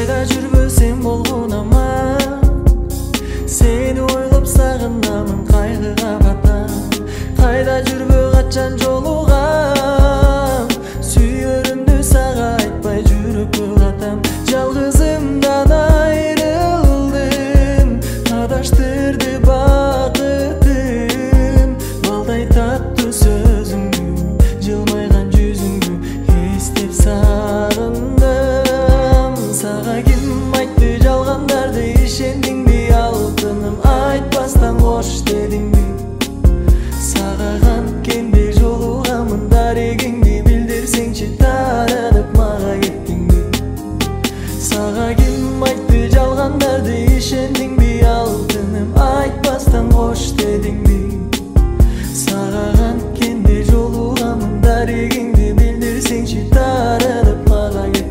Кайда жүрбөсем болгунаман, сени ойлоп сагынамын, кайгыга батам. Кайда жүрбө качан жолугам, сүйөрүмдү сага айтпай жүрөккө катам. Жалгызымдан айрылдым, адаштырды бакытым. Балдай таттуу сөзүңдү, жылмайган жүзүңдү эстеп сагындым. Сага ким айтты жалгандарды, ишендиңби алтыным? Айтпастан кош дедиңби? Сага канткенде жолугамын, дарегиңди билдирсеңчи, таанып мага кеттиңби? Сага ким айтты жалгандарды, ишендиңби алтыным? Айтпастан кош дедиңби? Сага канткенде жолугамын, дарегиңди билдирсеңчи, таанып мага кеттиңби?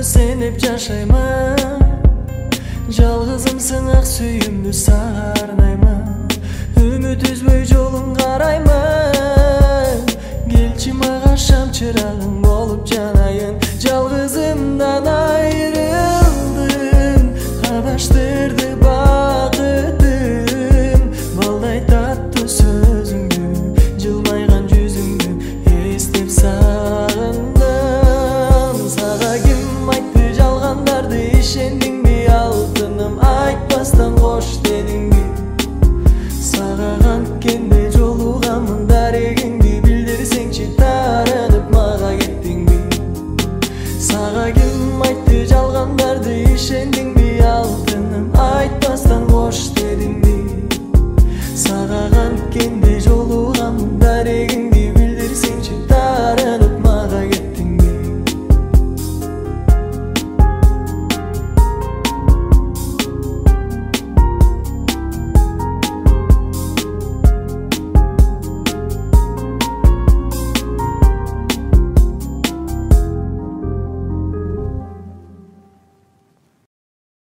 Сен деп жашаймын, жалгызымсың ак сүйүмдү сага арнаймын. Үмүт үзбөй жолун караймын, келчи мага шам чырагың болуп жана.